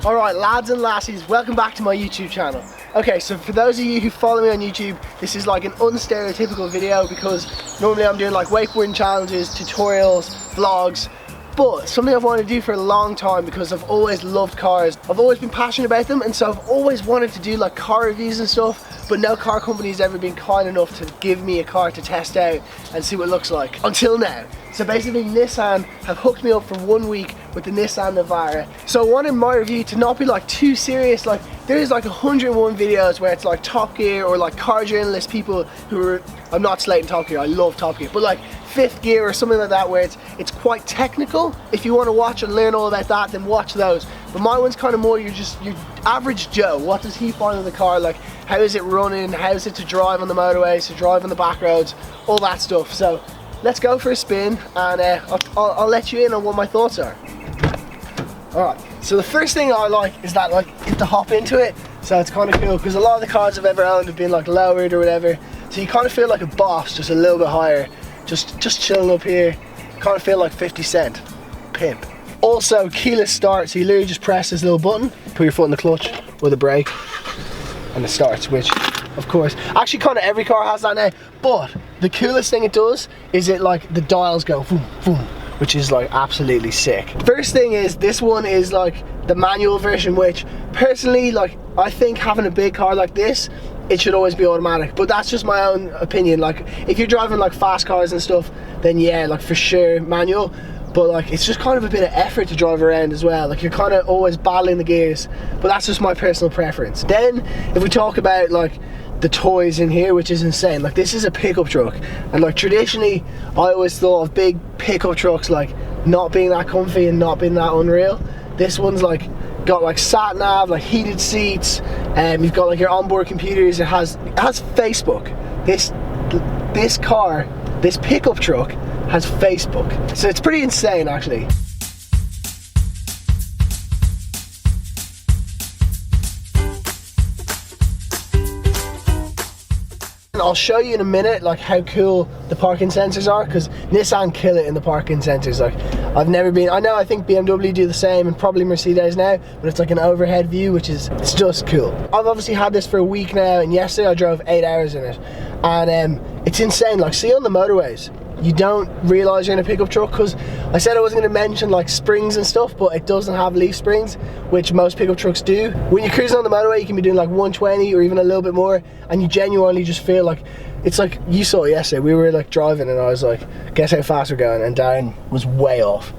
Alright lads and lassies, welcome back to my YouTube channel. Okay, so for those of you who follow me on YouTube, this is like an unstereotypical video because normally I'm doing like wakeboarding challenges, tutorials, vlogs, but something I've wanted to do for a long time because I've always loved cars. I've always been passionate about them, and so I've always wanted to do like car reviews and stuff, but no car company's ever been kind enough to give me a car to test out and see what it looks like, until now. So basically Nissan have hooked me up for 1 week with the Nissan Navara. So I wanted my review to not be like too serious. Like there's like 101 videos where it's like Top Gear or like car journalist people who are, I'm not slating Top Gear, I love Top Gear, but like Fifth Gear or something like that where it's quite technical. If you want to watch and learn all about that, then watch those. But my one's kind of more your average Joe. What does he find in the car? Like how is it running? How is it to drive on the motorways, to drive on the back roads, all that stuff. So let's go for a spin and I'll let you in on what my thoughts are. Alright, so the first thing I like is that like you have to hop into it, so it's kind of cool because a lot of the cars I've ever owned have been like lowered or whatever, so you kind of feel like a boss, just a little bit higher, just chilling up here, kind of feel like 50 Cent, pimp. Also keyless start, so you literally just press this little button, put your foot in the clutch or the brake, and it starts, which of course, actually kind of every car has that now, but the coolest thing it does is it like the dials go boom, boom, which is like absolutely sick. First thing is this one is like the manual version, which personally like I think having a big car like this, it should always be automatic, but that's just my own opinion. Like if you're driving like fast cars and stuff, then yeah, like for sure manual, but like it's just kind of a bit of effort to drive around as well. Like you're kind of always battling the gears, but that's just my personal preference. Then if we talk about like the toys in here, which is insane, like this is a pickup truck, and like traditionally I always thought of big pickup trucks like not being that comfy and not being that unreal. This one's like got like sat nav, like heated seats, and you've got like your onboard computers. It has Facebook. This car, this pickup truck has Facebook, so it's pretty insane actually. I'll show you in a minute like how cool the parking sensors are, because Nissan kill it in the parking sensors. Like I've never been, I think BMW do the same and probably Mercedes now, but it's like an overhead view, which is, it's just cool. I've obviously had this for a week now, and yesterday I drove 8 hours in it, and it's insane. Like see on the motorways, you don't realize you're in a pickup truck, because I said I wasn't going to mention like springs and stuff, but it doesn't have leaf springs, which most pickup trucks do. When you're cruising on the motorway, you can be doing like 120 or even a little bit more, and you genuinely just feel like, it's like, you saw it yesterday, we were like driving and I was like, guess how fast we're going, and Darren was way off.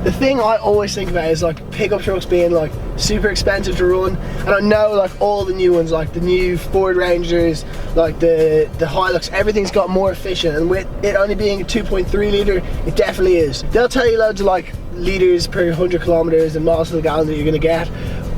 The thing I always think about is like pickup trucks being like super expensive to run, and I know like all the new ones, like the new Ford Rangers, like the Hilux, everything's got more efficient, and with it only being a 2.3 litre, it definitely is. They'll tell you loads of like litres per 100 kilometers and miles to the gallon that you're gonna get,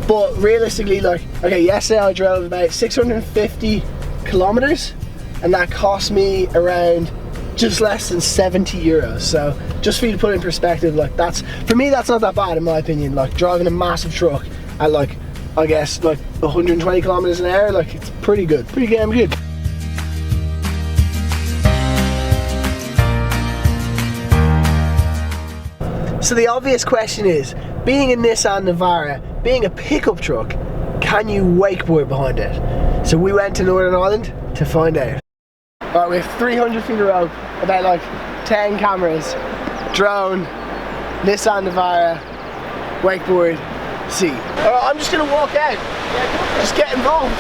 but realistically, like, okay, yesterday I drove about 650 kilometers, and that cost me around just less than 70 euros. So just for you to put it in perspective, like that's, for me that's not that bad in my opinion. Like driving a massive truck at like, I guess like 120 kilometers an hour, like it's pretty good, pretty damn good. So the obvious question is, being a Nissan Navara, being a pickup truck, can you wakeboard behind it? So we went to Northern Ireland to find out. Alright, we have 300 feet of rope, about like 10 cameras, drone, Nissan Navara, wakeboard, sea. Alright, I'm just gonna walk out. Yeah, just get involved.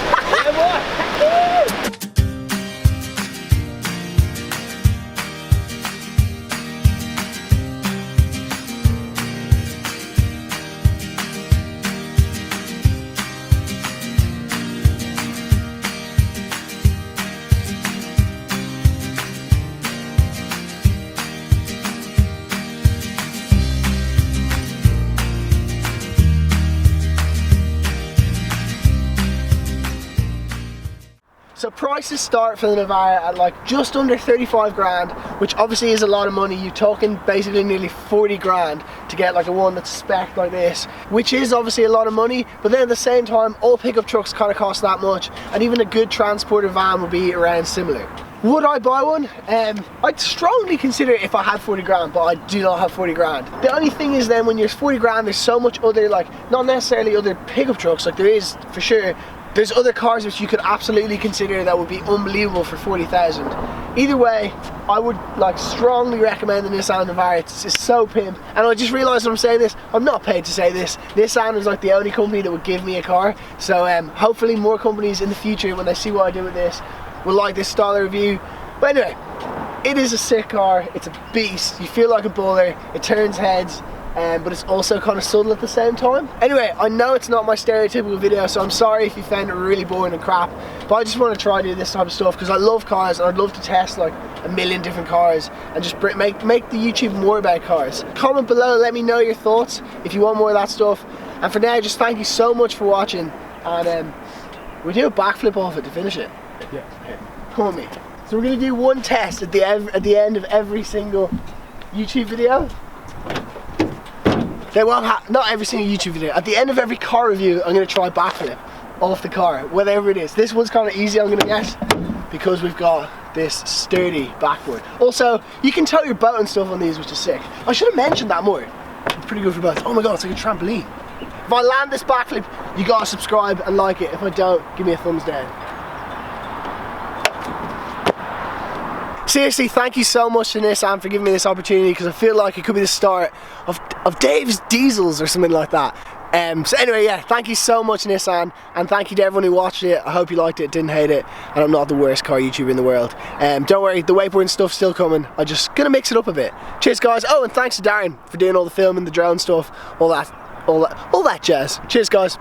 So prices start for the Navara at like just under 35 grand, which obviously is a lot of money. You're talking basically nearly 40 grand to get like a one that's spec'd like this, which is obviously a lot of money, but then at the same time, all pickup trucks kind of cost that much, and even a good transporter van will be around similar. Would I buy one? I'd strongly consider it if I had 40 grand, but I do not have 40 grand. The only thing is then when you're 40 grand, there's so much other, like, not necessarily other pickup trucks, like there is for sure, there's other cars which you could absolutely consider that would be unbelievable for 40,000. Either way, I would like strongly recommend the Nissan Navara. It's so pimp. And I just realised when I'm saying this, I'm not paid to say this. Nissan is like the only company that would give me a car. So hopefully more companies in the future, when they see what I do with this, will like this style of review. But anyway, it is a sick car. It's a beast. You feel like a bowler. It turns heads. But it's also kind of subtle at the same time. Anyway, I know it's not my stereotypical video, so I'm sorry if you found it really boring and crap, but I just want to try do this type of stuff because I love cars and I'd love to test like a million different cars and just make the YouTube more about cars. Comment below, let me know your thoughts if you want more of that stuff. And for now, just thank you so much for watching, and we do a backflip off it to finish it. Yeah. Here, come with me. So we're going to do one test at the end of every single YouTube video. They won't have, not every single YouTube video. At the end of every car review, I'm going to try backflip off the car, whatever it is. This one's kind of easy, I'm going to guess, because we've got this sturdy backboard. Also, you can tow your boat and stuff on these, which is sick. I should have mentioned that more. It's pretty good for boats. Oh my god, it's like a trampoline. If I land this backflip, you gotta subscribe and like it. If I don't, give me a thumbs down. Seriously, thank you so much to Nissan for giving me this opportunity, because I feel like it could be the start of Dave's Diesels or something like that. So anyway, yeah, thank you so much Nissan, and thank you to everyone who watched it. I hope you liked it, didn't hate it, and I'm not the worst car YouTuber in the world. Don't worry, the wakeboarding stuff's still coming. I'm just gonna mix it up a bit. Cheers guys. Oh, and thanks to Darren for doing all the filming, the drone stuff, all that jazz. Cheers guys.